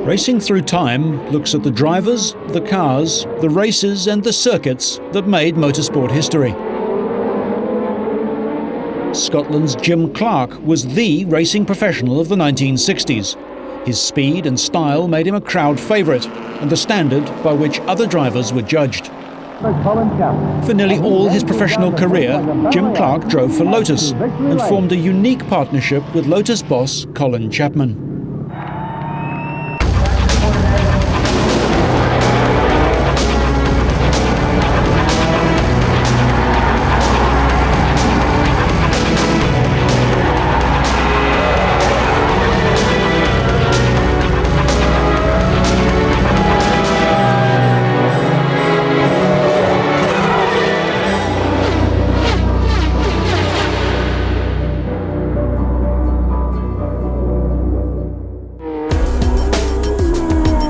Racing Through Time looks at the drivers, the cars, the races and the circuits that made motorsport history. Scotland's Jim Clark was the racing professional of the 1960s. His speed and style made him a crowd favourite and the standard by which other drivers were judged. Colin Chapman. For nearly all his professional career, Jim Clark drove for Lotus and formed a unique partnership with Lotus boss Colin Chapman.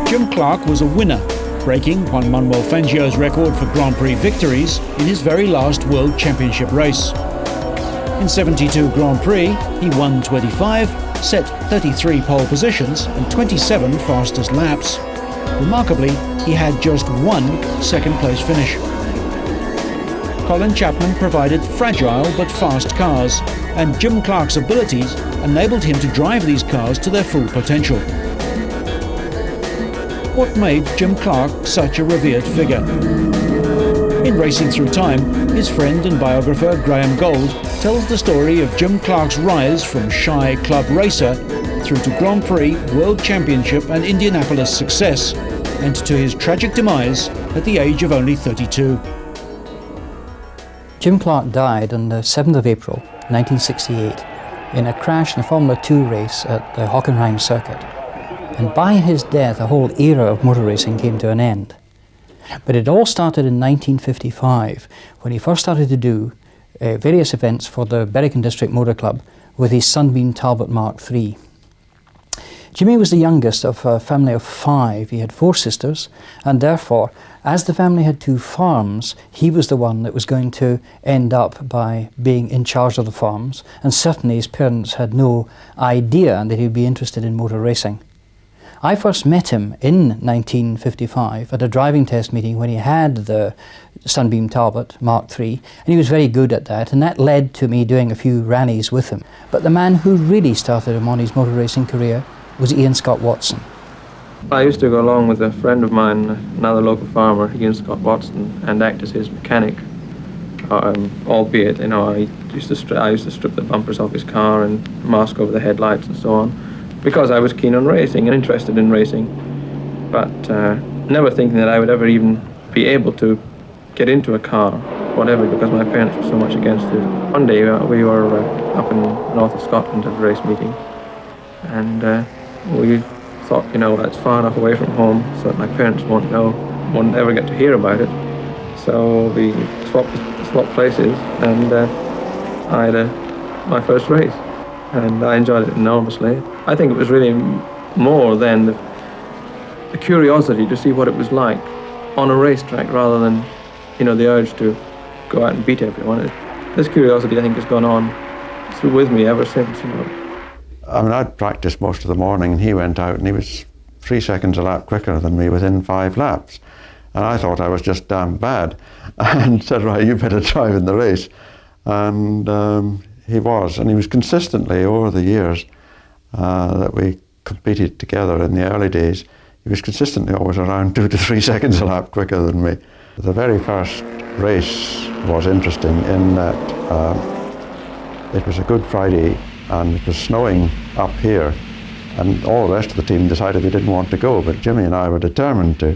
Jim Clark was a winner, breaking Juan Manuel Fangio's record for Grand Prix victories in his very last World Championship race. In 72 Grand Prix, he won 25, set 33 pole positions and 27 fastest laps. Remarkably, he had just one second-place finish. Colin Chapman provided fragile but fast cars, and Jim Clark's abilities enabled him to drive these cars to their full potential. What made Jim Clark such a revered figure? In Racing Through Time, his friend and biographer Graham Gold tells the story of Jim Clark's rise from shy club racer through to Grand Prix, World Championship and Indianapolis success, and to his tragic demise at the age of only 32. Jim Clark died on the 7th of April 1968 in a crash in a Formula 2 race at the Hockenheim circuit. And by his death, a whole era of motor racing came to an end. But it all started in 1955, when he first started to do various events for the Berwick District Motor Club with his Sunbeam Talbot Mark III. Jimmy was the youngest of a family of 5. He had 4 sisters, and therefore, as the family had 2 farms, he was the one that was going to end up by being in charge of the farms, and certainly his parents had no idea that he'd be interested in motor racing. I first met him in 1955 at a driving test meeting when he had the Sunbeam Talbot Mark III, and he was very good at that, and that led to me doing a few rallies with him. But the man who really started him on his motor racing career was Ian Scott Watson. I used to go along with a friend of mine, another local farmer, Ian Scott Watson, and act as his mechanic. Albeit, I used to strip the bumpers off his car and mask over the headlights and so on, because I was keen on racing and interested in racing, but never thinking that I would ever even be able to get into a car, whatever, because my parents were so much against it. One day we were up in north of Scotland at a race meeting, and we thought, it's far enough away from home so that my parents won't ever get to hear about it. So we swapped places, and I had my first race. And I enjoyed it enormously. I think it was really more than the curiosity to see what it was like on a racetrack rather than, the urge to go out and beat everyone. This curiosity, I think, has gone on through with me ever since, I'd practiced most of the morning, and he went out and he was 3 seconds a lap quicker than me within 5 laps. And I thought I was just damn bad and said, right, you better drive in the race. And he was consistently, over the years that we competed together in the early days, he was consistently always around 2 to 3 seconds a lap quicker than me. The very first race was interesting in that it was a Good Friday and it was snowing up here, and all the rest of the team decided they didn't want to go, but Jimmy and I were determined to.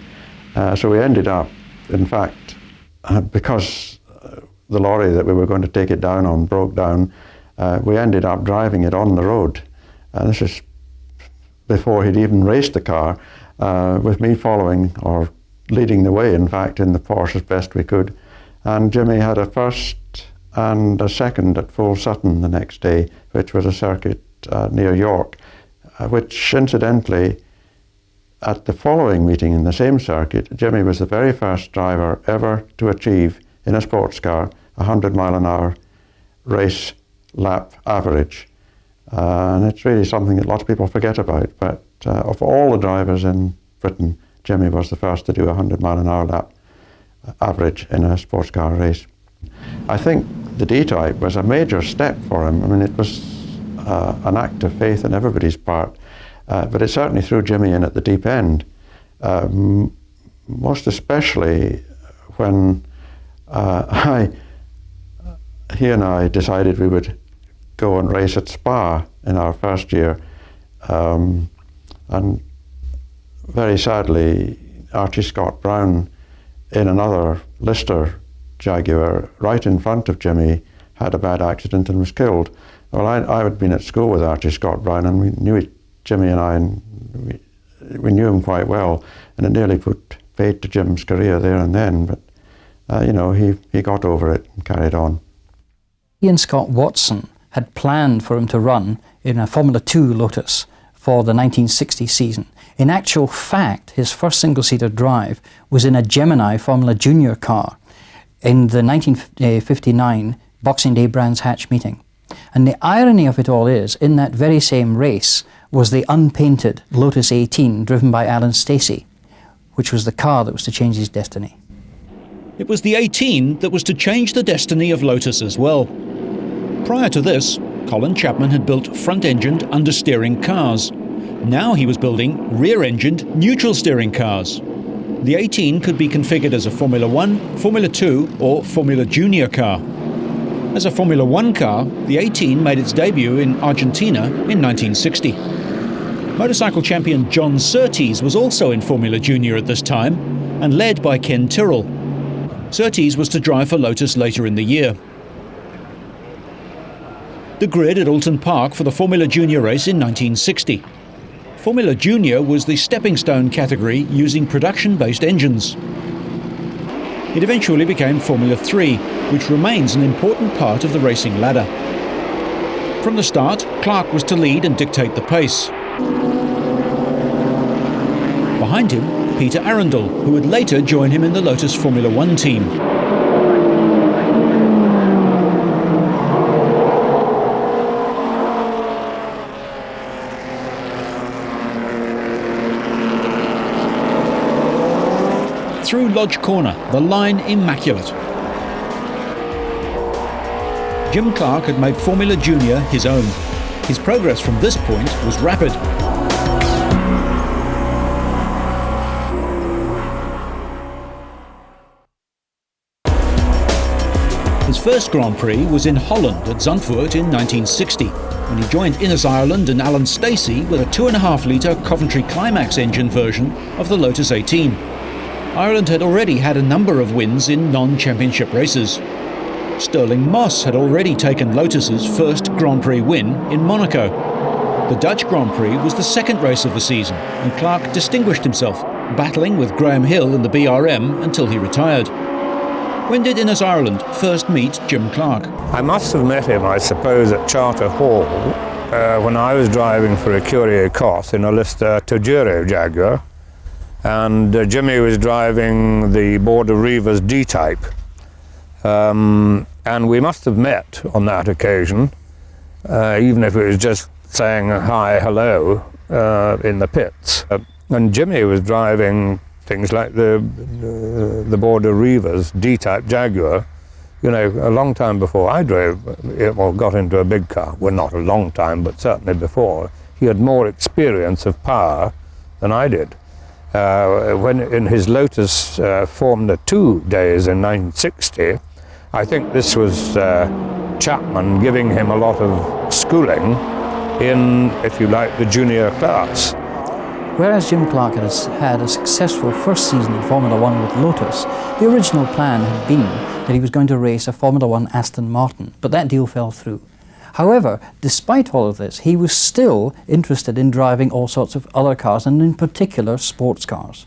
So we ended up, in fact, because the lorry that we were going to take it down on broke down, we ended up driving it on the road. And this is before he'd even raced the car, with me following, or leading the way, in fact, in the Porsche as best we could. And Jimmy had a first and a second at Full Sutton the next day, which was a circuit near York, which incidentally, at the following meeting in the same circuit, Jimmy was the very first driver ever to achieve in a sports car 100-mile-an-hour race lap average. And it's really something that lots of people forget about, but of all the drivers in Britain, Jimmy was the first to do a 100-mile-an-hour lap average in a sports car race. I think the D-type was a major step for him. I mean, it was an act of faith on everybody's part, but it certainly threw Jimmy in at the deep end, most especially when he and I decided we would go and race at Spa in our first year, and very sadly, Archie Scott Brown, in another Lister Jaguar right in front of Jimmy, had a bad accident and was killed. Well, I had been at school with Archie Scott Brown, and we knew Jimmy and I, and we knew him quite well, and it nearly put fate to Jim's career there and then, but you know, he got over it and carried on. Ian Scott Watson had planned for him to run in a Formula 2 Lotus for the 1960 season. In actual fact, his first single-seater drive was in a Gemini Formula Junior car in the 1959 Boxing Day Brands Hatch meeting. And the irony of it all is, in that very same race was the unpainted Lotus 18 driven by Alan Stacey, which was the car that was to change his destiny. It was the 18 that was to change the destiny of Lotus as well. Prior to this, Colin Chapman had built front-engined understeering cars. Now he was building rear-engined neutral-steering cars. The 18 could be configured as a Formula 1, Formula 2 or Formula Junior car. As a Formula 1 car, the 18 made its debut in Argentina in 1960. Motorcycle champion John Surtees was also in Formula Junior at this time and led by Ken Tyrrell. Surtees was to drive for Lotus later in the year. The grid at Alton Park for the Formula Junior race in 1960. Formula Junior was the stepping stone category using production-based engines. It eventually became Formula 3, which remains an important part of the racing ladder. From the start, Clark was to lead and dictate the pace. Behind him, Peter Arundel, who would later join him in the Lotus Formula 1 team. Through Lodge Corner, the line immaculate. Jim Clark had made Formula Junior his own. His progress from this point was rapid. His first Grand Prix was in Holland at Zandvoort in 1960, when he joined Innes Ireland and Alan Stacey with a 2.5-litre Coventry Climax engine version of the Lotus 18. Ireland had already had a number of wins in non-championship races. Stirling Moss had already taken Lotus's first Grand Prix win in Monaco. The Dutch Grand Prix was the second race of the season, and Clark distinguished himself, battling with Graham Hill in the BRM until he retired. When did Innes Ireland first meet Jim Clark? I must have met him, I suppose, at Charter Hall when I was driving for a Courier Cos in a Lister Toguro Jaguar, and Jimmy was driving the Border Reivers D-type. And we must have met on that occasion, even if it was just saying hi, hello in the pits. And Jimmy was driving things like the Border Reivers D-type Jaguar, you know, a long time before I drove, or got into a big car. Well, not a long time, but certainly before. He had more experience of power than I did. When in his Lotus Formula 2 days in 1960, I think this was Chapman giving him a lot of schooling in, if you like, the junior class. Whereas Jim Clark had a successful first season in Formula 1 with Lotus, the original plan had been that he was going to race a Formula 1 Aston Martin, but that deal fell through. However, despite all of this, he was still interested in driving all sorts of other cars, and in particular sports cars.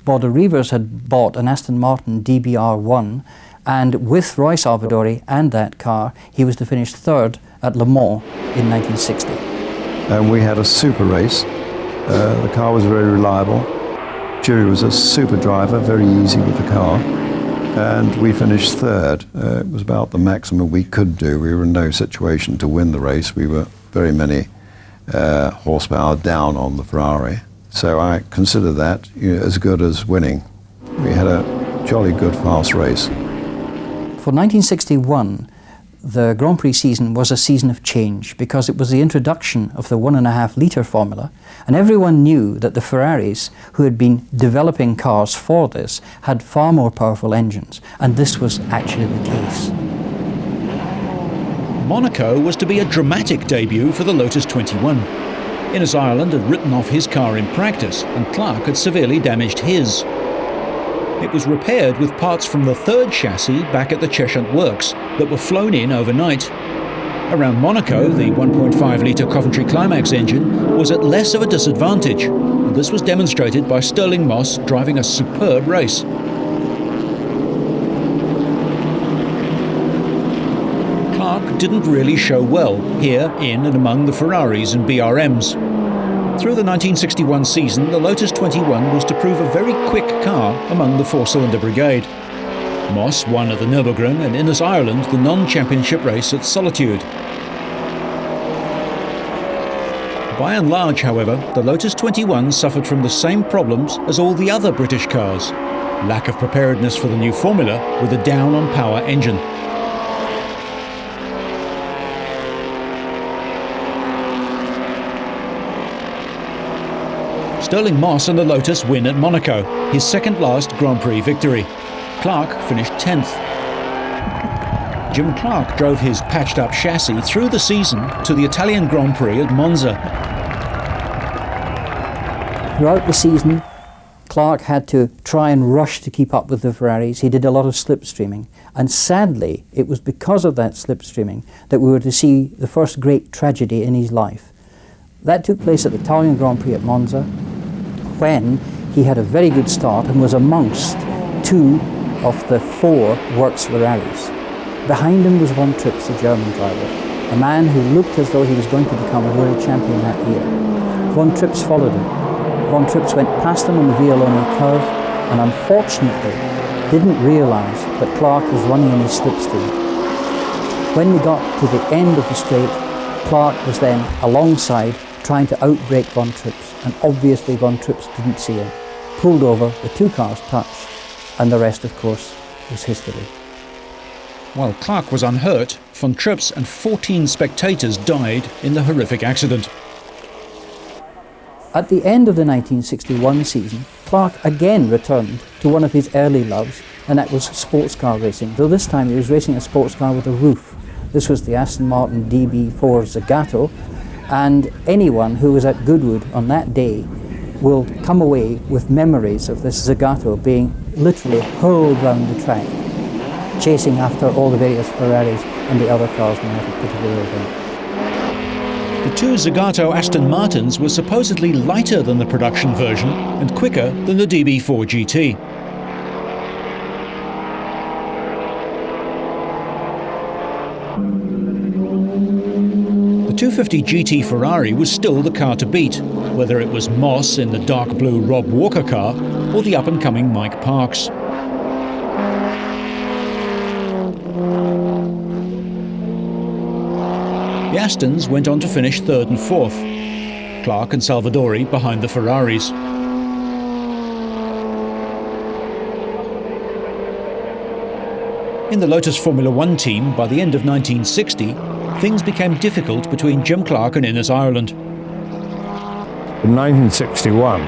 Border Reivers had bought an Aston Martin DBR1, and with Roy Salvadori and that car, he was to finish third at Le Mans in 1960. And we had a super race. The car was very reliable. Jerry was a super driver, very easy with the car. And we finished third. It was about the maximum we could do. We were in no situation to win the race. We were very many horsepower down on the Ferrari. So I consider that as good as winning. We had a jolly good fast race. For 1961, the Grand Prix season was a season of change because it was the introduction of the 1.5 litre formula, and everyone knew that the Ferraris, who had been developing cars for this, had far more powerful engines, and this was actually the case. Monaco was to be a dramatic debut for the Lotus 21. Innes Ireland had written off his car in practice, and Clark had severely damaged his. It was repaired with parts from the third chassis back at the Cheshire Works that were flown in overnight. Around Monaco, the 1.5 litre Coventry Climax engine was at less of a disadvantage, and this was demonstrated by Stirling Moss driving a superb race. Clark didn't really show well here in and among the Ferraris and BRMs. Through the 1961 season, the Lotus 21 was to prove a very quick car among the four-cylinder brigade. Moss won at the Nürburgring and Innes Ireland the non-championship race at Solitude. By and large, however, the Lotus 21 suffered from the same problems as all the other British cars. Lack of preparedness for the new formula with a down-on-power engine. Stirling Moss and the Lotus win at Monaco, his second last Grand Prix victory. Clark finished 10th. Jim Clark drove his patched-up chassis through the season to the Italian Grand Prix at Monza. Throughout the season, Clark had to try and rush to keep up with the Ferraris. He did a lot of slipstreaming, and sadly, it was because of that slipstreaming that we were to see the first great tragedy in his life. That took place at the Italian Grand Prix at Monza, when he had a very good start and was amongst two of the four Works Ferraris. Behind him was Von Trips, the German driver, a man who looked as though he was going to become a world champion that year. Von Trips followed him. Von Trips went past him on the Vialone curve and unfortunately didn't realise that Clark was running in his slipstream. When they got to the end of the straight, Clark was then alongside trying to outbrake Von Trips, and obviously Von Trips didn't see him. Pulled over, the two cars touched, and the rest, of course, was history. While Clark was unhurt, Von Trips and 14 spectators died in the horrific accident. At the end of the 1961 season, Clark again returned to one of his early loves, and that was sports car racing, though this time he was racing a sports car with a roof. This was the Aston Martin DB4 Zagato, and anyone who was at Goodwood on that day will come away with memories of this Zagato being literally hurled round the track, chasing after all the various Ferraris and the other cars in that particular event. The two Zagato Aston Martins were supposedly lighter than the production version and quicker than the DB4 GT. The 250 GT Ferrari was still the car to beat, whether it was Moss in the dark blue Rob Walker car or the up-and-coming Mike Parks. The Astons went on to finish 3rd and 4th, Clark and Salvadori behind the Ferraris. In the Lotus Formula One team, by the end of 1960, things became difficult between Jim Clark and Innes Ireland. In 1961,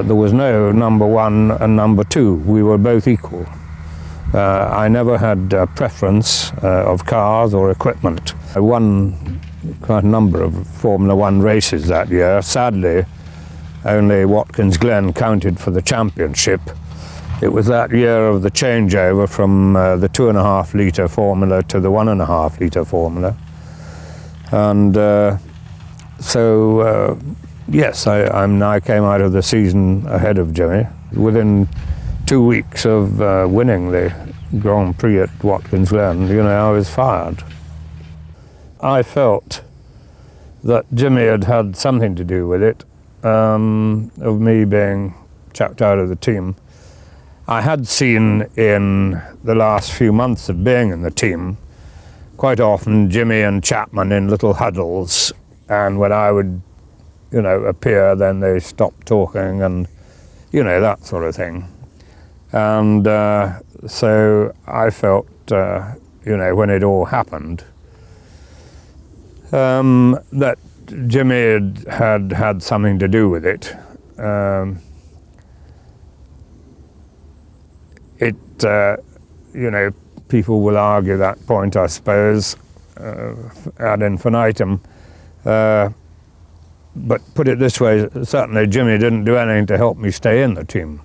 there was no number one and number two. We were both equal. I never had a preference of cars or equipment. I won quite a number of Formula One races that year. Sadly, only Watkins Glen counted for the championship. It was that year of the changeover from the 2.5 litre formula to the 1.5 litre formula. And yes, I came out of the season ahead of Jimmy. Within 2 weeks of winning the Grand Prix at Watkins Glen, I was fired. I felt that Jimmy had had something to do with it, of me being chucked out of the team. I had seen in the last few months of being in the team, quite often Jimmy and Chapman in little huddles and when I would, appear, then they stopped talking, and that sort of thing. And so I felt, when it all happened, that Jimmy had something to do with it. People will argue that point, I suppose, ad infinitum. But put it this way, certainly Jimmy didn't do anything to help me stay in the team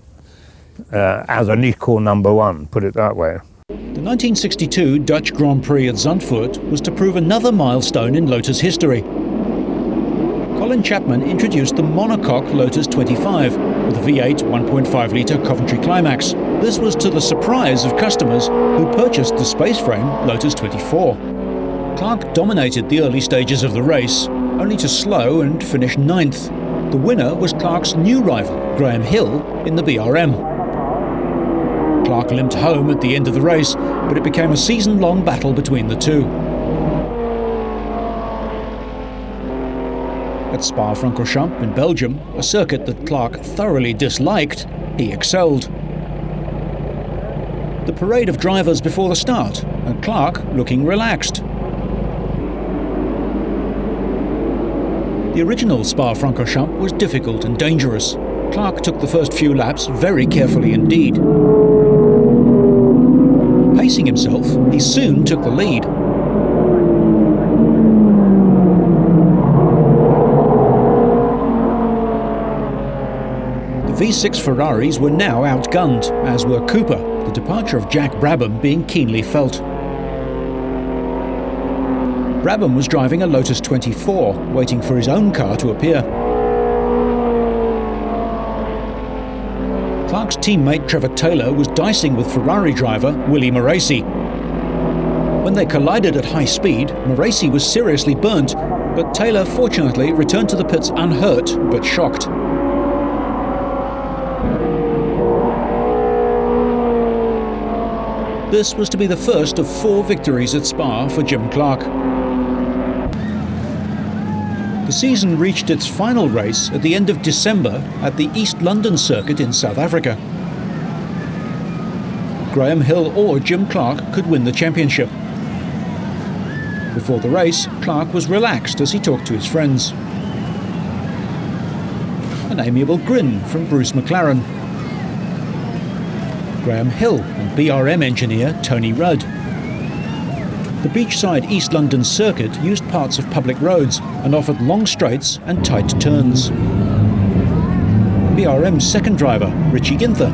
as an equal number one, put it that way. The 1962 Dutch Grand Prix at Zandvoort was to prove another milestone in Lotus history. Colin Chapman introduced the monocoque Lotus 25 with a V8 1.5-litre Coventry Climax. This was to the surprise of customers who purchased the space frame Lotus 24. Clark dominated the early stages of the race, only to slow and finish 9th. The winner was Clark's new rival, Graham Hill, in the BRM. Clark limped home at the end of the race, but it became a season-long battle between the two. At Spa-Francorchamps in Belgium, a circuit that Clark thoroughly disliked, he excelled. The parade of drivers before the start, and Clark looking relaxed. The original Spa-Francorchamps was difficult and dangerous. Clark took the first few laps very carefully indeed. Pacing himself, he soon took the lead. The V6 Ferraris were now outgunned, as were Cooper, the departure of Jack Brabham being keenly felt. Brabham was driving a Lotus 24, waiting for his own car to appear. Clark's teammate Trevor Taylor was dicing with Ferrari driver Willie Moraci. When they collided at high speed, Moraci was seriously burnt, but Taylor fortunately returned to the pits unhurt but shocked. This was to be the first of 4 victories at Spa for Jim Clark. The season reached its final race at the end of December at the East London circuit in South Africa. Graham Hill or Jim Clark could win the championship. Before the race, Clark was relaxed as he talked to his friends. An amiable grin from Bruce McLaren. Graham Hill and BRM engineer Tony Rudd. The beachside East London circuit used parts of public roads and offered long straights and tight turns. BRM's second driver, Richie Ginther.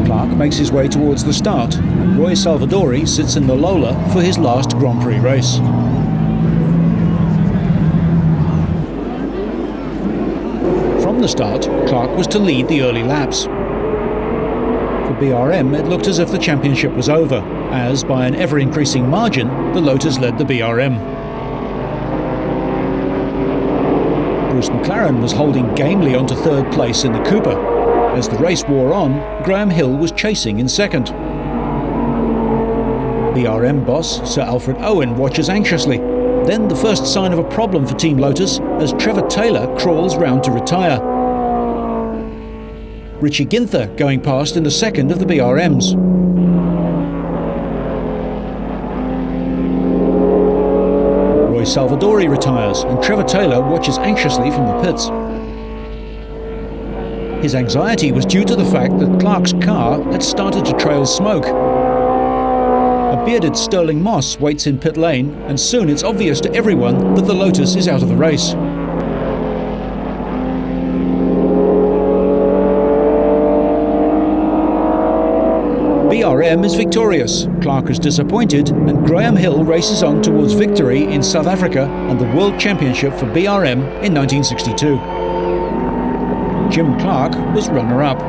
Clark makes his way towards the start, and Roy Salvadori sits in the Lola for his last Grand Prix race. From the start, Clark was to lead the early laps. For BRM, it looked as if the championship was over, as by an ever-increasing margin, the Lotus led the BRM. Bruce McLaren was holding gamely onto third place in the Cooper. As the race wore on, Graham Hill was chasing in second. BRM boss Sir Alfred Owen watches anxiously. Then the first sign of a problem for Team Lotus as Trevor Taylor crawls round to retire. Richie Ginther going past in the second of the BRMs. Roy Salvadori retires and Trevor Taylor watches anxiously from the pits. His anxiety was due to the fact that Clark's car had started to trail smoke. A bearded Stirling Moss waits in pit lane, and soon it's obvious to everyone that the Lotus is out of the race. BRM is victorious, Clark is disappointed, and Graham Hill races on towards victory in South Africa and the World Championship for BRM in 1962. Jim Clark was runner-up.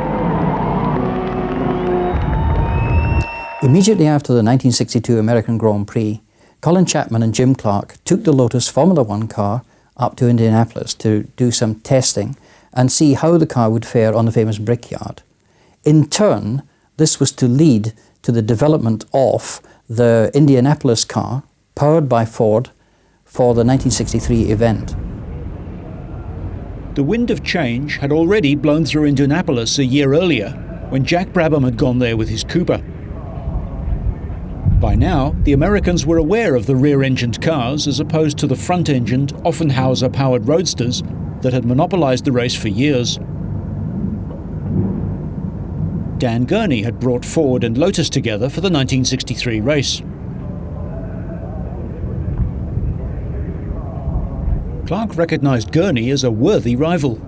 Immediately after the 1962 American Grand Prix, Colin Chapman and Jim Clark took the Lotus Formula One car up to Indianapolis to do some testing and see how the car would fare on the famous Brickyard. In turn, this was to lead to the development of the Indianapolis car, powered by Ford, for the 1963 event. The wind of change had already blown through Indianapolis a year earlier, when Jack Brabham had gone there with his Cooper. By now, the Americans were aware of the rear-engined cars as opposed to the front-engined, Offenhauser-powered roadsters that had monopolized the race for years. Dan Gurney had brought Ford and Lotus together for the 1963 race. Clark recognized Gurney as a worthy rival.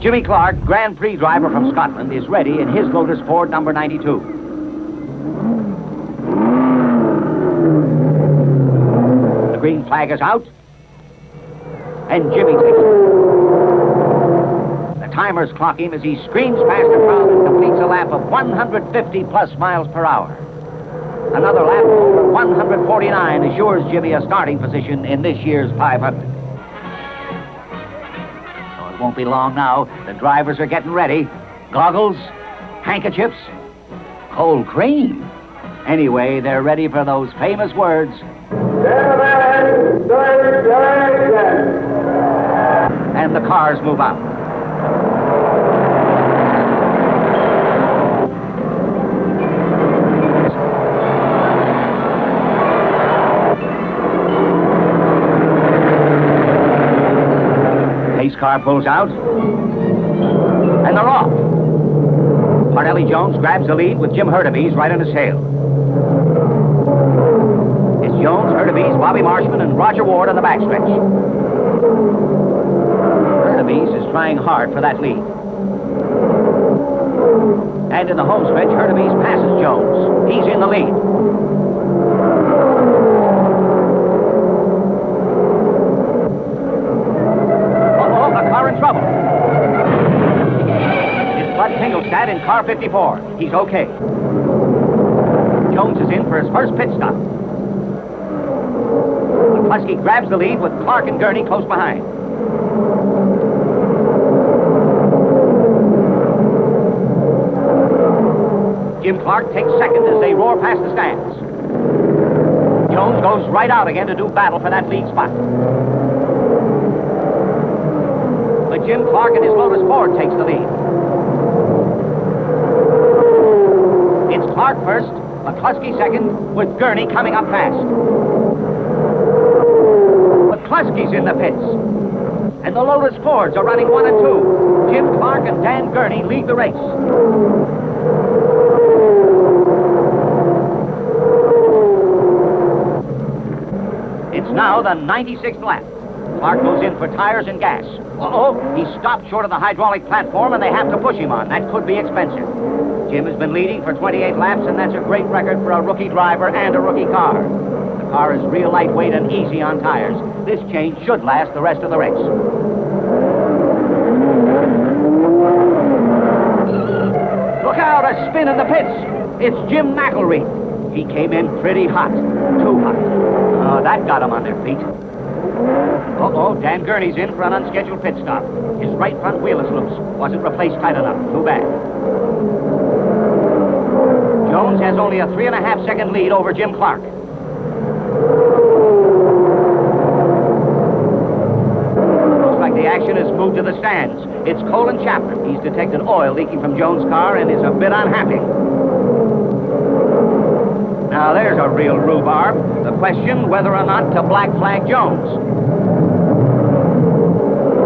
Jimmy Clark, Grand Prix driver from Scotland, is ready in his Lotus Ford number 92. The green flag is out, and Jimmy takes it. The timers clock him as he screams past the crowd and completes a lap of 150 plus miles per hour. Another lap over 149 assures Jimmy a starting position in this year's 500. So it won't be long now. The drivers are getting ready. Goggles, handkerchiefs, cold cream. Anyway, they're ready for those famous words. And the cars move out. Pace car pulls out. And they're off. Parnelli Jones grabs the lead with Jim Hurtubise right on his tail. It's Jones, Hurtubise, Bobby Marshman, and Roger Ward on the backstretch. Hurtubise is trying hard for that lead. And in the home stretch, Hurtubise passes Jones. He's in the lead. Uh-oh, a car in trouble. It's Bud Tinglestad in car 54. He's okay. Jones is in for his first pit stop. McCluskey grabs the lead with Clark and Gurney close behind. Jim Clark takes second as they roar past the stands. Jones goes right out again to do battle for that lead spot. But Jim Clark and his Lotus Ford takes the lead. It's Clark first, McCluskey second, with Gurney coming up fast. McCluskey's in the pits. And the Lotus Fords are running 1 and 2. Jim Clark and Dan Gurney lead the race. It's now the 96th lap. Clark goes in for tires and gas. Uh-oh, he stopped short of the hydraulic platform and they have to push him on. That could be expensive. Jim has been leading for 28 laps, and that's a great record for a rookie driver and a rookie car. The car is real lightweight and easy on tires. This change should last the rest of the race. Look out, a spin in the pits. It's Jim McElreath. He came in pretty hot. Too hot. Oh, that got him on their feet. Uh-oh, Dan Gurney's in for an unscheduled pit stop. His right front wheel is loose. Wasn't replaced tight enough. Too bad. Jones has only a 3.5 second lead over Jim Clark. Looks like the action has moved to the stands. It's Colin Chapman. He's detected oil leaking from Jones' car and is a bit unhappy. Now there's a real rhubarb. The question whether or not to black flag Jones.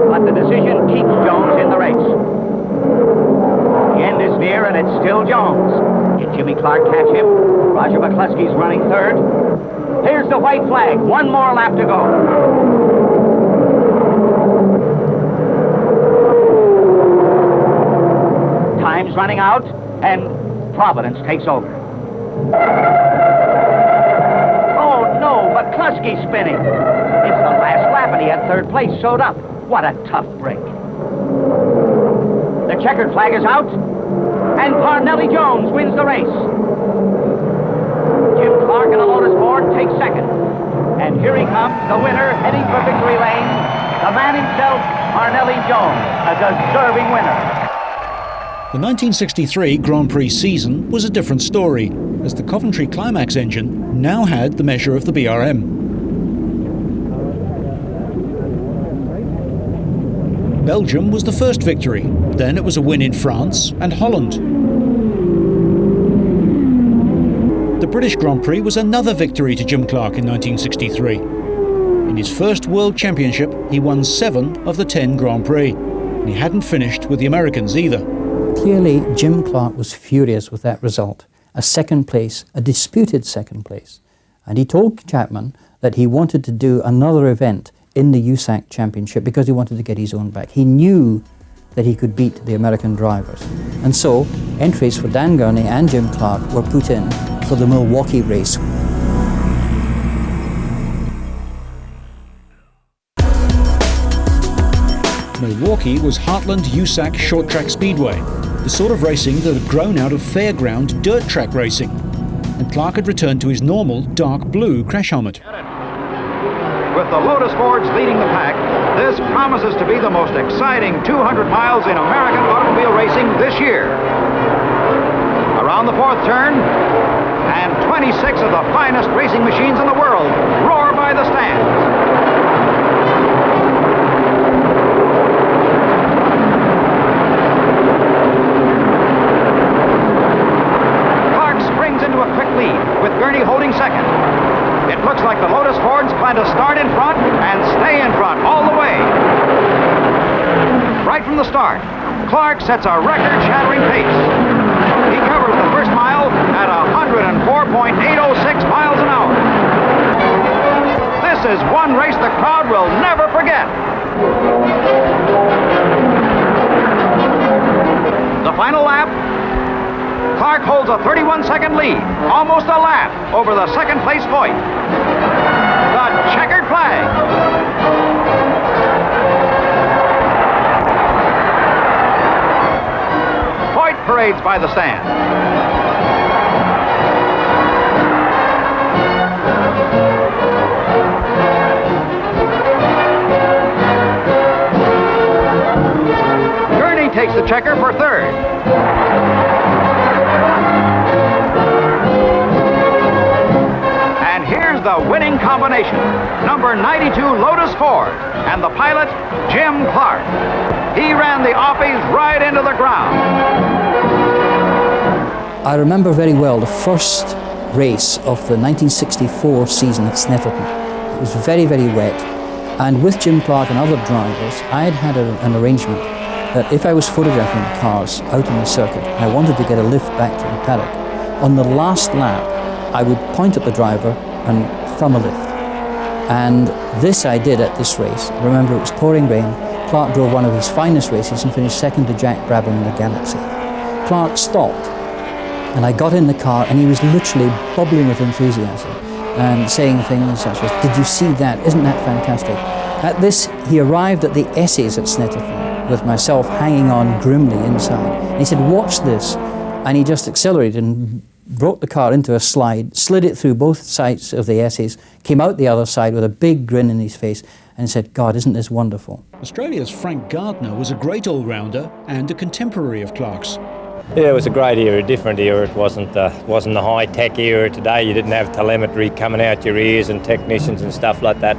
But the decision keeps Jones in the race. The end is near and it's still Jones. Can Jimmy Clark catch him? Roger McCluskey's running third. Here's the white flag. One more lap to go. Time's running out and Providence takes over. Oh no, McCluskey's spinning. It's the last lap and he had third place sewed up. What a tough break. The checkered flag is out, and Parnelli Jones wins the race. Jim Clark in the Lotus Ford takes second. And here he comes, the winner, heading for victory lane, the man himself, Parnelli Jones, a deserving winner. The 1963 Grand Prix season was a different story, as the Coventry Climax engine now had the measure of the BRM. Belgium was the first victory. Then it was a win in France and Holland. The British Grand Prix was another victory to Jim Clark in 1963. In his first World Championship, he won 7 of the 10 Grand Prix. And he hadn't finished with the Americans either. Clearly, Jim Clark was furious with that result. A second place, a disputed second place. And he told Chapman that he wanted to do another event in the USAC Championship because he wanted to get his own back. He knew that he could beat the American drivers. And so, entries for Dan Gurney and Jim Clark were put in for the Milwaukee race. Milwaukee was Heartland USAC Short Track Speedway, the sort of racing that had grown out of fairground dirt track racing. And Clark had returned to his normal dark blue crash helmet. With the Lotus Fords leading the pack, this promises to be the most exciting 200 miles in American automobile racing this year. Around the 4th turn, and 26 of the finest racing machines in the world roar by the stands. Clark springs into a quick lead, with Gurney holding second. It looks like the Lotus Fords plan to start in front and stay in front all the way. Right from the start, Clark sets a record-shattering pace. He covers the first mile at 104.806 miles an hour. This is one race the crowd will never forget. The final lap, Clark holds a 31-second lead, almost a lap over the second-place Foyt. The checkered flag. Foyt parades by the stand. Gurney takes the checker for third. Here's the winning combination. Number 92 Lotus Ford and the pilot, Jim Clark. He ran the Offies right into the ground. I remember very well the first race of the 1964 season at Snetterton. It was very, very wet. And with Jim Clark and other drivers, I had an arrangement that if I was photographing the cars out in the circuit, and I wanted to get a lift back to the paddock, on the last lap, I would point at the driver and thumb a lift. And this I did at this race. Remember, it was pouring rain. Clark drove one of his finest races and finished second to Jack Brabham in the Galaxy. Clark stopped, and I got in the car, and he was literally bubbling with enthusiasm and saying things such as, "Did you see that? Isn't that fantastic?" At this, he arrived at the S's at Snetterton with myself hanging on grimly inside. And he said, "Watch this." And he just accelerated and brought the car into a slide, slid it through both sides of the S's, came out the other side with a big grin in his face and said, "God, isn't this wonderful?" Australia's Frank Gardner was a great all-rounder and a contemporary of Clark's. Yeah, it was a great era, a different era. It wasn't the high-tech era today. You didn't have telemetry coming out your ears and technicians and stuff like that.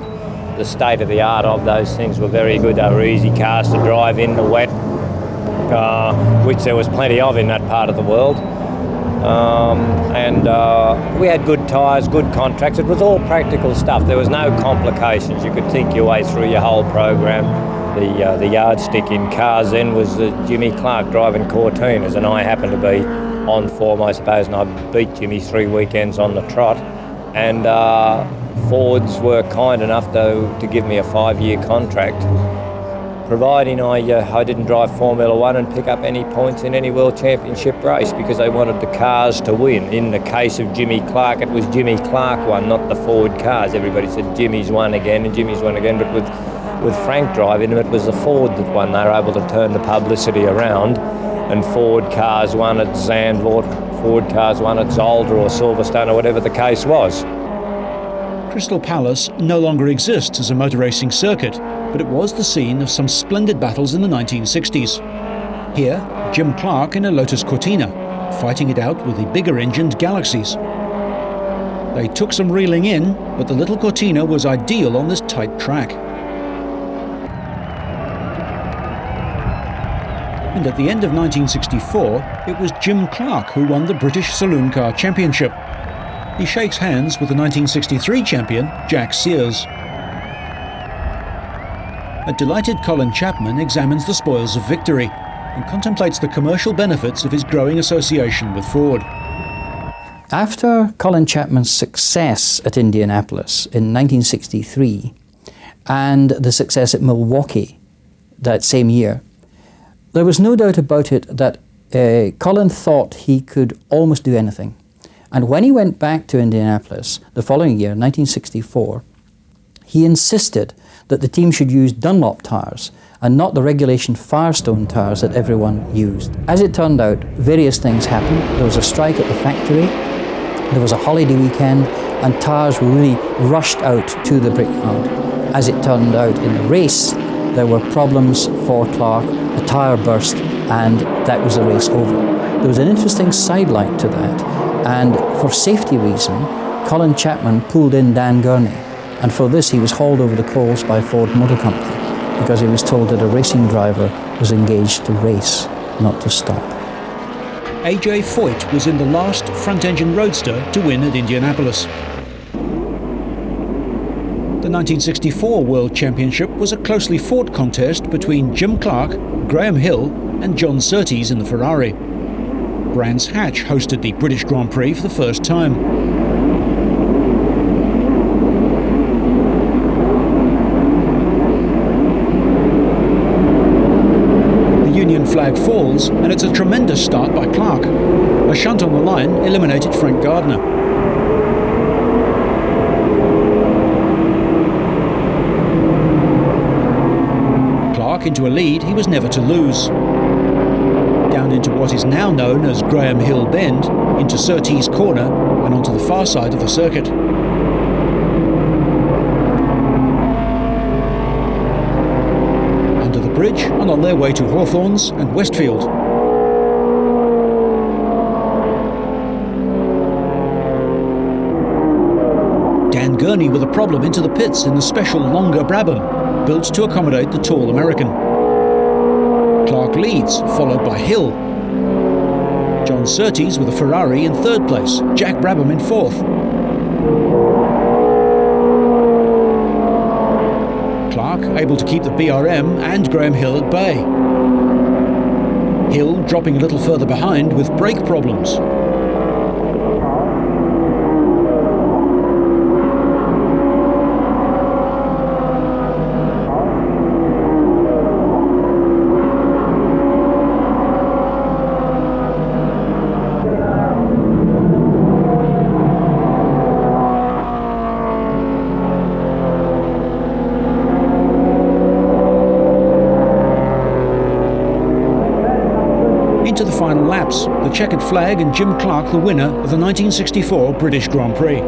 The state of the art of those things were very good. They were easy cars to drive in the wet, which there was plenty of in that part of the world. We had good tyres, good contracts. It was all practical stuff. There was no complications. You could think your way through your whole program. The yardstick in cars then was Jimmy Clark driving Cortinas, and I happened to be on form, I suppose, and I beat Jimmy 3 weekends on the trot. And Fords were kind enough to give me a 5-year contract, providing I didn't drive Formula 1 and pick up any points in any World Championship race, because they wanted the cars to win. In the case of Jimmy Clark, it was Jimmy Clark won, not the Ford cars. Everybody said Jimmy's won again and Jimmy's won again, but with Frank driving them, it was the Ford that won. They were able to turn the publicity around, and Ford cars won at Zandvoort, Ford cars won at Zolder or Silverstone or whatever the case was. Crystal Palace no longer exists as a motor racing circuit, but it was the scene of some splendid battles in the 1960s. Here, Jim Clark in a Lotus Cortina, fighting it out with the bigger-engined Galaxies. They took some reeling in, but the little Cortina was ideal on this tight track. And at the end of 1964, it was Jim Clark who won the British Saloon Car Championship. He shakes hands with the 1963 champion, Jack Sears. A delighted Colin Chapman examines the spoils of victory and contemplates the commercial benefits of his growing association with Ford. After Colin Chapman's success at Indianapolis in 1963 and the success at Milwaukee that same year, there was no doubt about it that Colin thought he could almost do anything. And when he went back to Indianapolis the following year, 1964, he insisted that the team should use Dunlop tyres and not the regulation Firestone tyres that everyone used. As it turned out, various things happened. There was a strike at the factory, there was a holiday weekend, and tyres were really rushed out to the brickyard. As it turned out in the race, there were problems for Clark, a tyre burst, and that was the race over. There was an interesting sidelight to that, and for safety reason, Colin Chapman pulled in Dan Gurney, and for this he was hauled over the coals by Ford Motor Company because he was told that a racing driver was engaged to race, not to stop. A.J. Foyt was in the last front-engine roadster to win at Indianapolis. The 1964 World Championship was a closely fought contest between Jim Clark, Graham Hill and John Surtees in the Ferrari. Brands Hatch hosted the British Grand Prix for the first time. Flag falls, and it's a tremendous start by Clark. A shunt on the line eliminated Frank Gardner. Clark into a lead he was never to lose. Down into what is now known as Graham Hill Bend, into Surtees Corner, and onto the far side of the circuit. Bridge and on their way to Hawthorns and Westfield. Dan Gurney with a problem into the pits in the special longer Brabham, built to accommodate the tall American. Clark leads, followed by Hill. John Surtees with a Ferrari in third place, Jack Brabham in fourth. Clark able to keep the BRM and Graham Hill at bay. Hill dropping a little further behind with brake problems. Into the final laps, the checkered flag and Jim Clark the winner of the 1964 British Grand Prix.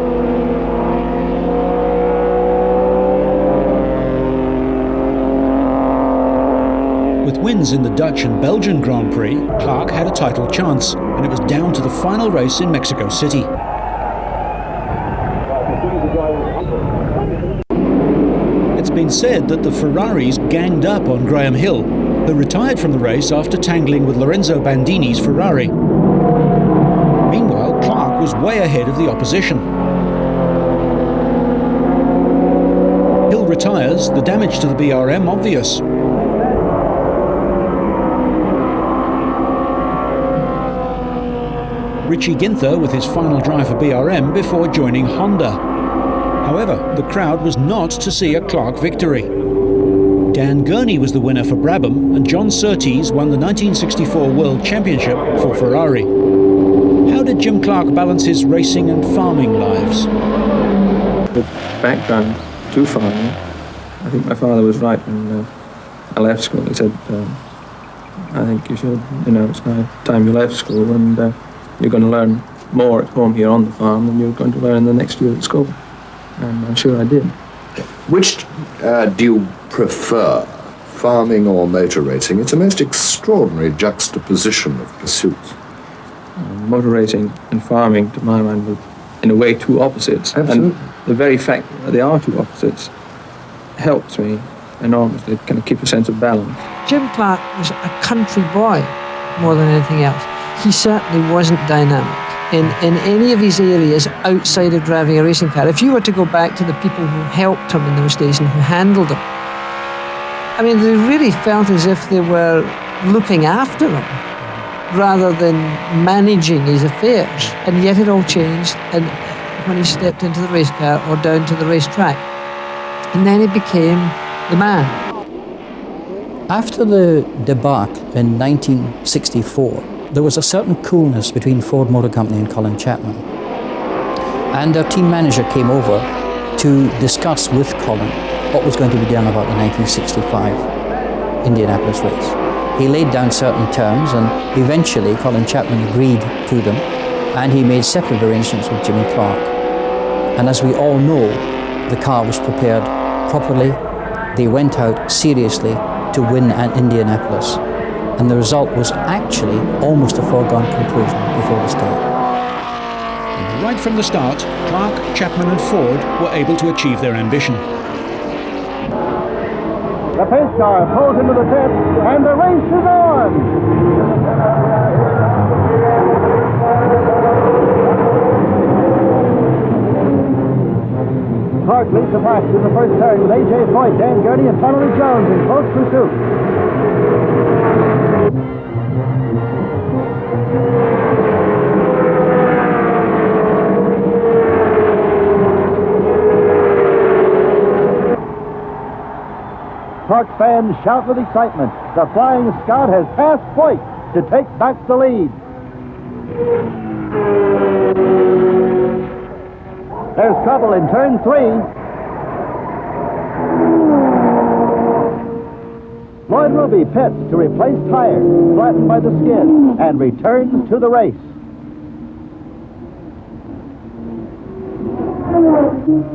With wins in the Dutch and Belgian Grand Prix, Clark had a title chance, and it was down to the final race in Mexico City. It's been said that the Ferraris ganged up on Graham Hill, who retired from the race after tangling with Lorenzo Bandini's Ferrari. Meanwhile, Clark was way ahead of the opposition. Hill retires, the damage to the BRM obvious. Richie Ginther with his final drive for BRM before joining Honda. However, the crowd was not to see a Clark victory. Dan Gurney was the winner for Brabham, and John Surtees won the 1964 World Championship for Ferrari. How did Jim Clark balance his racing and farming lives? The background to farming, I think my father was right when I left school. He said, I think you should, it's now time you left school, and you're going to learn more at home here on the farm than you're going to learn the next year at school. And I'm sure I did. Which do you prefer, farming or motor racing? It's a most extraordinary juxtaposition of pursuits. motor racing and farming, to my mind, were in a way two opposites. Absolutely. And the very fact that they are two opposites helps me enormously. It kind of keeps a sense of balance. Jim Clark was a country boy more than anything else. He certainly wasn't dynamic in any of his areas outside of driving a racing car. If you were to go back to the people who helped him in those days and who handled him, I mean, they really felt as if they were looking after him rather than managing his affairs. And yet it all changed and when he stepped into the race car or down to the racetrack. And then he became the man. After the debacle in 1964, there was a certain coolness between Ford Motor Company and Colin Chapman. And their team manager came over to discuss with Colin what was going to be done about the 1965 Indianapolis race. He laid down certain terms and eventually Colin Chapman agreed to them and he made separate arrangements with Jimmy Clark. And as we all know, the car was prepared properly. They went out seriously to win at Indianapolis. And the result was actually almost a foregone conclusion before the start. Right from the start, Clark, Chapman and Ford were able to achieve their ambition. The pace car pulls into the pit, and the race is on! Clark leads the pack in the first turn with A.J. Foyt, Dan Gurney, and Fenwick Jones in close pursuit. Clark fans shout with excitement. The Flying Scot has passed Foyt to take back the lead. There's trouble in turn 3. Lloyd Ruby pits to replace tires flattened by the skid and returns to the race.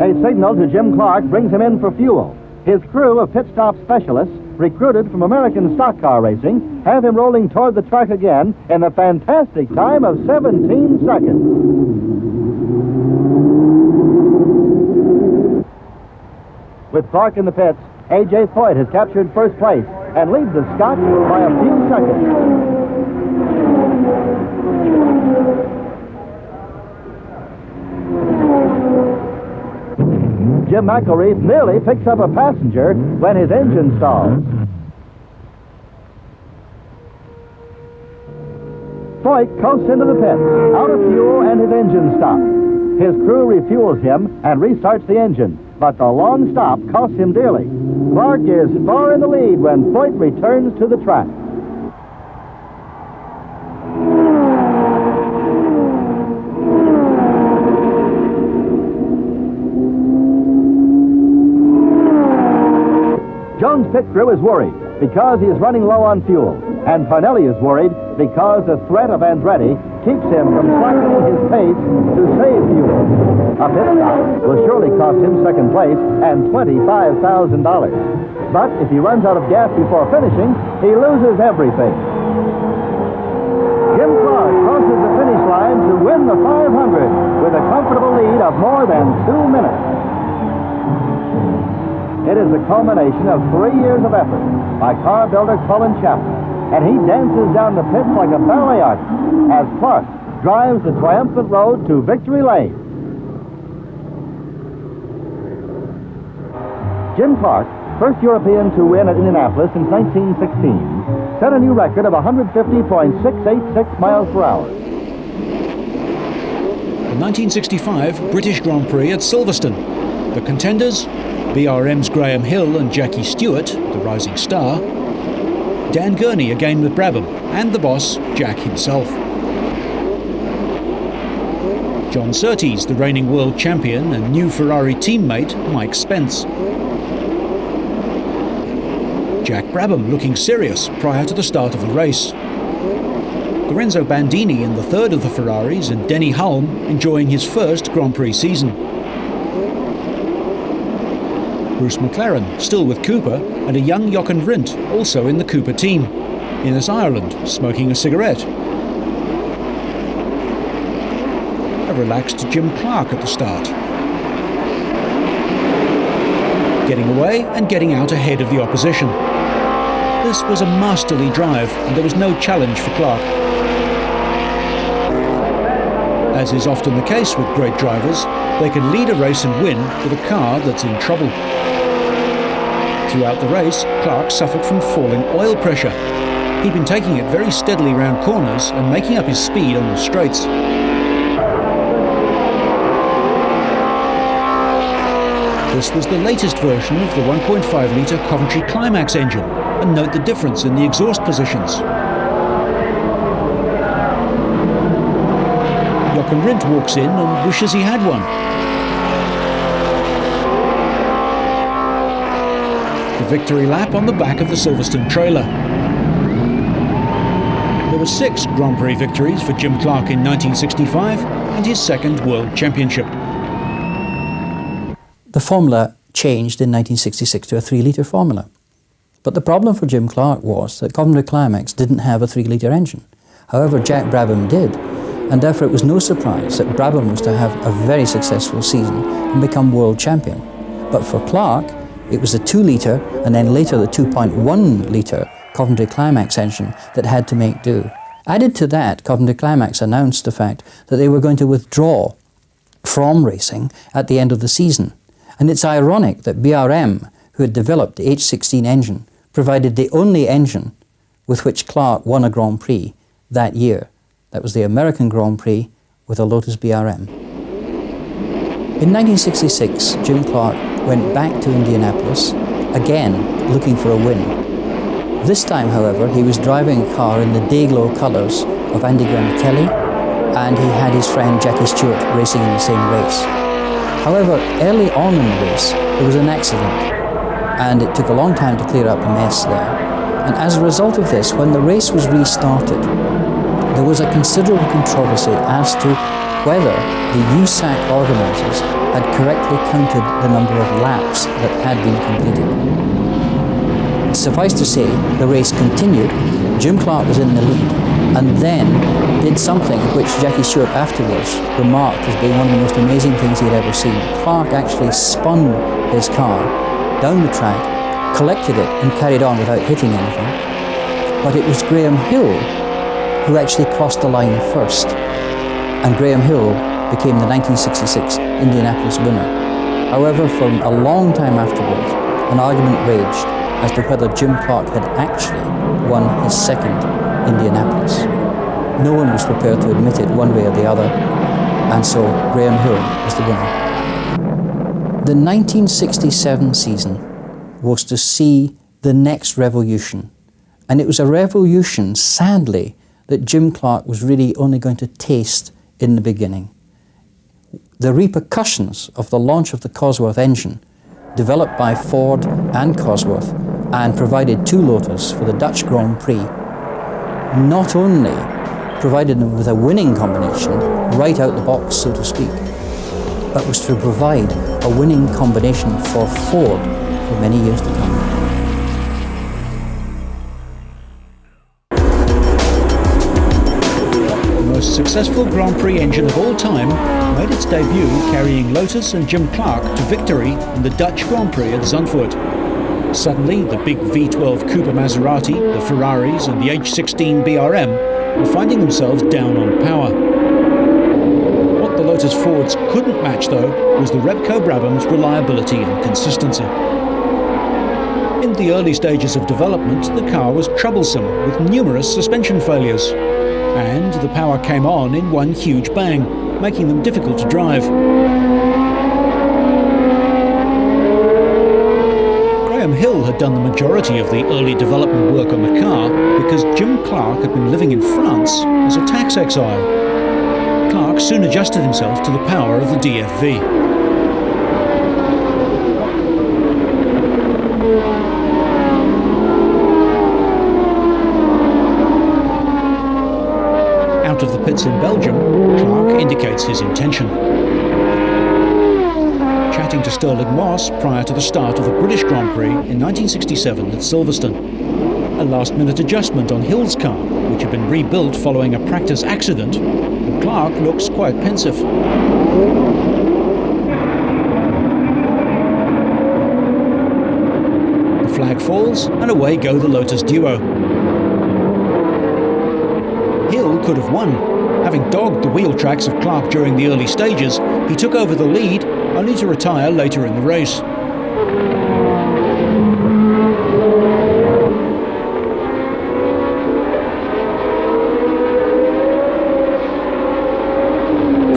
A signal to Jim Clark brings him in for fuel. His crew of pit stop specialists, recruited from American stock car racing, have him rolling toward the track again in a fantastic time of 17 seconds. With Clark in the pits, A.J. Foyt has captured first place and leads the Scot by a few seconds. Jim McElreath nearly picks up a passenger when his engine stalls. Foyt coasts into the pits, out of fuel and his engine stops. His crew refuels him and restarts the engine, but the long stop costs him dearly. Clark is far in the lead when Foyt returns to the track. Jones' pit crew is worried because he is running low on fuel, and Parnelli is worried because the threat of Andretti keeps him from slackening his pace to save fuel. A pit stop will surely cost him second place and $25,000. But if he runs out of gas before finishing, he loses everything. Jim Clark crosses the finish line to win the 500 with a comfortable lead of more than 2 minutes. It is the culmination of 3 years of effort by car builder Colin Chapman, and he dances down the pits like a ballet artist as Clark drives the triumphant road to victory lane. Jim Clark, first European to win at Indianapolis since 1916, set a new record of 150.686 miles per hour. The 1965 British Grand Prix at Silverstone. The contenders, BRM's Graham Hill and Jackie Stewart, the rising star, Dan Gurney again with Brabham, and the boss, Jack himself. John Surtees, the reigning world champion, and new Ferrari teammate, Mike Spence. Jack Brabham looking serious prior to the start of the race. Lorenzo Bandini in the third of the Ferraris, and Denny Hulme enjoying his first Grand Prix season. Bruce McLaren, still with Cooper, and a young Jochen Rindt, also in the Cooper team. Innes Ireland, smoking a cigarette. rather relaxed Jim Clark at the start, getting away and getting out ahead of the opposition. This was a masterly drive, and there was no challenge for Clark. As is often the case with great drivers, they can lead a race and win with a car that's in trouble. Throughout the race, Clark suffered from falling oil pressure. He'd been taking it very steadily round corners and making up his speed on the straights. This was the latest version of the 1.5-litre Coventry Climax engine, and note the difference in the exhaust positions. Jochen Rindt walks in and wishes he had one. The victory lap on the back of the Silverstone trailer. There were 6 Grand Prix victories for Jim Clark in 1965 and his second World Championship. The formula changed in 1966 to a 3-litre formula. But the problem for Jim Clark was that Coventry Climax didn't have a 3-litre engine. However, Jack Brabham did, and therefore it was no surprise that Brabham was to have a very successful season and become world champion. But for Clark, it was the 2-litre and then later the 2.1-litre Coventry Climax engine that had to make do. Added to that, Coventry Climax announced the fact that they were going to withdraw from racing at the end of the season. And it's ironic that BRM, who had developed the H16 engine, provided the only engine with which Clark won a Grand Prix that year. That was the American Grand Prix with a Lotus BRM. In 1966, Jim Clark went back to Indianapolis, again looking for a win. This time, however, he was driving a car in the day-glow colours of Andy Granatelli, and he had his friend Jackie Stewart racing in the same race. However, early on in the race, there was an accident, and it took a long time to clear up the mess there. And as a result of this, when the race was restarted, there was a considerable controversy as to whether the USAC organisers had correctly counted the number of laps that had been completed. Suffice to say, the race continued, Jim Clark was in the lead, and then did something which Jackie Stewart afterwards remarked as being one of the most amazing things he'd ever seen. Clark actually spun his car down the track, collected it and carried on without hitting anything. But it was Graham Hill who actually crossed the line first, and Graham Hill became the 1966 Indianapolis winner. However, for a long time afterwards, an argument raged as to whether Jim Clark had actually won his second Indianapolis. No one was prepared to admit it one way or the other, and so Graham Hill was the winner. The 1967 season was to see the next revolution, and it was a revolution, sadly, that Jim Clark was really only going to taste in the beginning. The repercussions of the launch of the Cosworth engine, developed by Ford and Cosworth, and provided to Lotus for the Dutch Grand Prix, not only provided them with a winning combination right out the box, so to speak, but was to provide a winning combination for Ford for many years to come. The most successful Grand Prix engine of all time made its debut carrying Lotus and Jim Clark to victory in the Dutch Grand Prix at Zandvoort. Suddenly, the big V12 Cooper Maserati, the Ferraris and the H16 BRM were finding themselves down on power. What the Lotus Fords couldn't match, though, was the Repco Brabham's reliability and consistency. In the early stages of development, the car was troublesome with numerous suspension failures, and the power came on in one huge bang, making them difficult to drive. Graham Hill had done the majority of the early development work on the car because Jim Clark had been living in France as a tax exile. Clark soon adjusted himself to the power of the DFV. Out of the pits in Belgium, Clark indicates his intention. Chatting to Stirling Moss prior to the start of the British Grand Prix in 1967 at Silverstone. A last-minute adjustment on Hill's car, which had been rebuilt following a practice accident, had Clark looks quite pensive. The flag falls, and away go the Lotus duo. Hill could have won. Having dogged the wheel tracks of Clark during the early stages, he took over the lead, only to retire later in the race.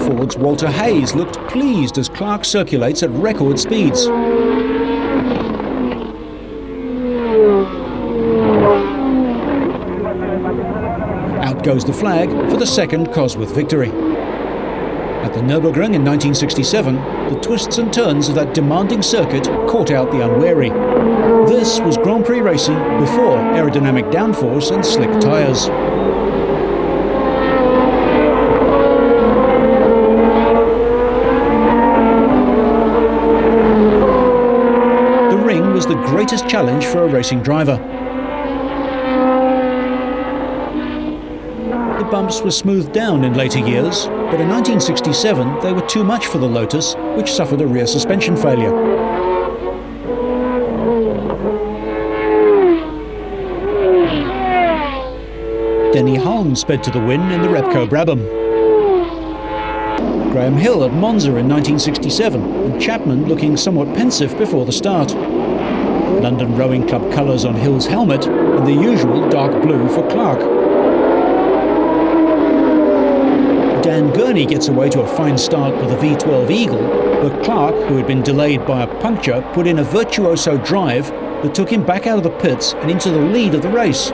Ford's Walter Hayes looked pleased as Clark circulates at record speeds. Out goes the flag for the second Cosworth victory. At the Nürburgring in 1967, the twists and turns of that demanding circuit caught out the unwary. This was Grand Prix racing before aerodynamic downforce and slick tyres. The ring was the greatest challenge for a racing driver. The bumps were smoothed down in later years, but in 1967 they were too much for the Lotus, which suffered a rear suspension failure. Denny Hulme sped to the win in the Repco Brabham. Graham Hill at Monza in 1967, and Chapman looking somewhat pensive before the start. London Rowing Club colours on Hill's helmet, and the usual dark blue for Clark. Dan Gurney gets away to a fine start with a V12 Eagle, but Clark, who had been delayed by a puncture, put in a virtuoso drive that took him back out of the pits and into the lead of the race.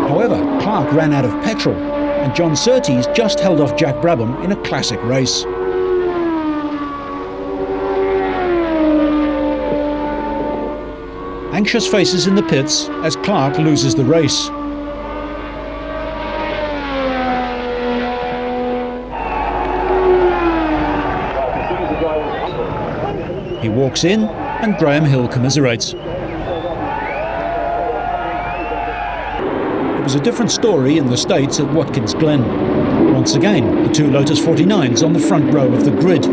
However, Clark ran out of petrol, and John Surtees just held off Jack Brabham in a classic race. Anxious faces in the pits as Clark loses the race. He walks in, and Graham Hill commiserates. It was a different story in the States at Watkins Glen. Once again, the two Lotus 49s on the front row of the grid.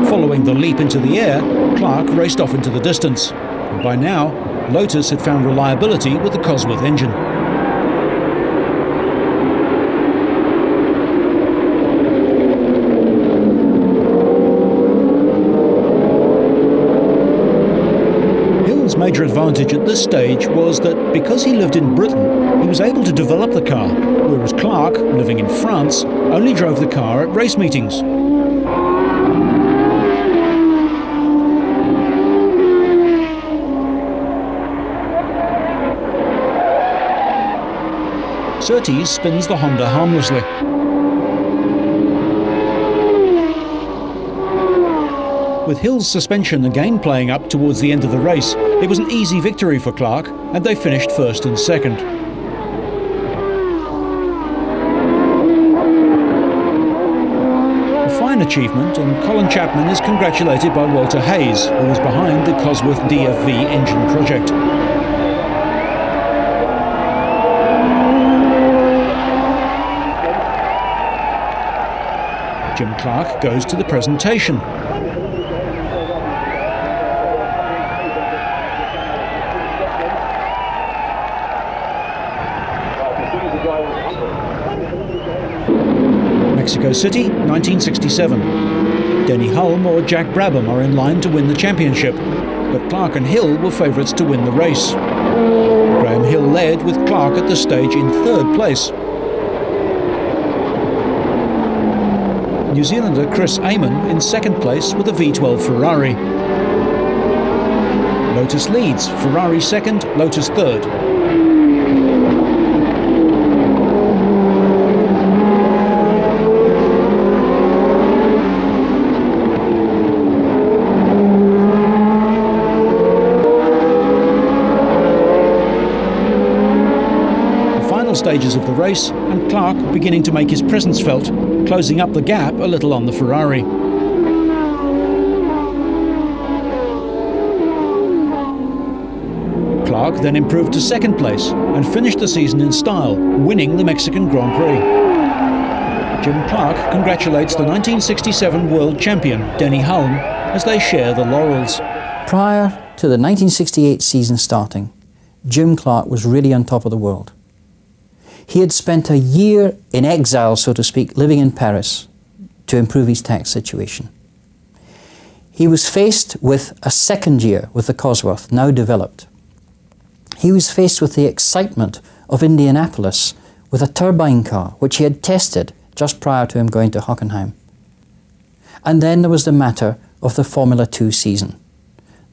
Following the leap into the air, Clark raced off into the distance. And by now, Lotus had found reliability with the Cosworth engine. Major advantage at this stage was that because he lived in Britain, he was able to develop the car, whereas Clark, living in France, only drove the car at race meetings. Surtees spins the Honda harmlessly. With Hill's suspension again playing up towards the end of the race, it was an easy victory for Clark, and they finished first and second. A fine achievement, and Colin Chapman is congratulated by Walter Hayes, who was behind the Cosworth DFV engine project. Jim Clark goes to the presentation. Mexico City, 1967. Denny Hulme or Jack Brabham are in line to win the championship, but Clark and Hill were favourites to win the race. Graham Hill led, with Clark at the stage in third place. New Zealander Chris Amon in second place with a V12 Ferrari. Lotus leads, Ferrari second, Lotus third. Stages of the race, and Clark beginning to make his presence felt, closing up the gap a little on the Ferrari. Clark Clark then improved to second place and finished the season in style, winning the Mexican Grand Prix. Jim Clark congratulates the 1967 world champion, Denny Hulme, as they share the laurels. Prior to the 1968 season starting, Jim Clark was really on top of the world. He had spent a year in exile, so to speak, living in Paris to improve his tax situation. He was faced with a second year with the Cosworth, now developed. He was faced with the excitement of Indianapolis with a turbine car, which he had tested just prior to him going to Hockenheim. And then there was the matter of the Formula 2 season.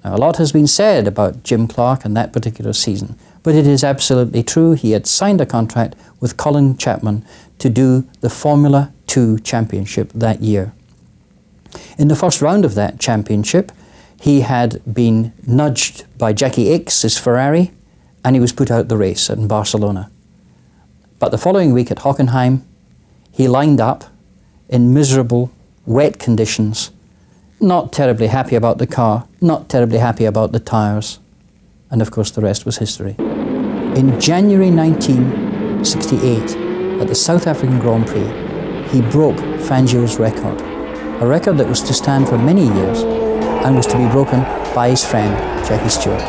Now, a lot has been said about Jim Clark and that particular season, but it is absolutely true. He had signed a contract with Colin Chapman to do the Formula 2 championship that year. In the first round of that championship, he had been nudged by Jackie Ickx' Ferrari, and he was put out the race in Barcelona. But the following week at Hockenheim, he lined up in miserable, wet conditions, not terribly happy about the car, not terribly happy about the tyres, and of course the rest was history. In January 1968, at the South African Grand Prix, he broke Fangio's record, a record that was to stand for many years and was to be broken by his friend Jackie Stewart.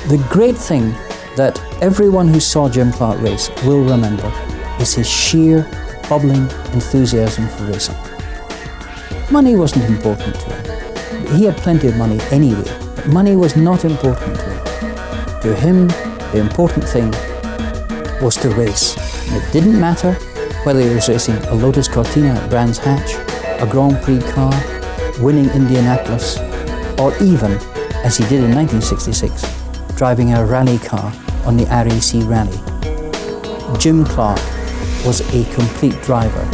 The great thing that everyone who saw Jim Clark race will remember is his sheer, bubbling enthusiasm for racing. Money wasn't important to him. He had plenty of money anyway, but money was not important to him. To him, the important thing was to race. And it didn't matter whether he was racing a Lotus Cortina at Brands Hatch, a Grand Prix car, winning Indianapolis, or even, as he did in 1966, driving a rally car on the RAC Rally. Jim Clark was a complete driver,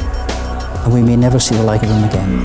and we may never see the like of him again.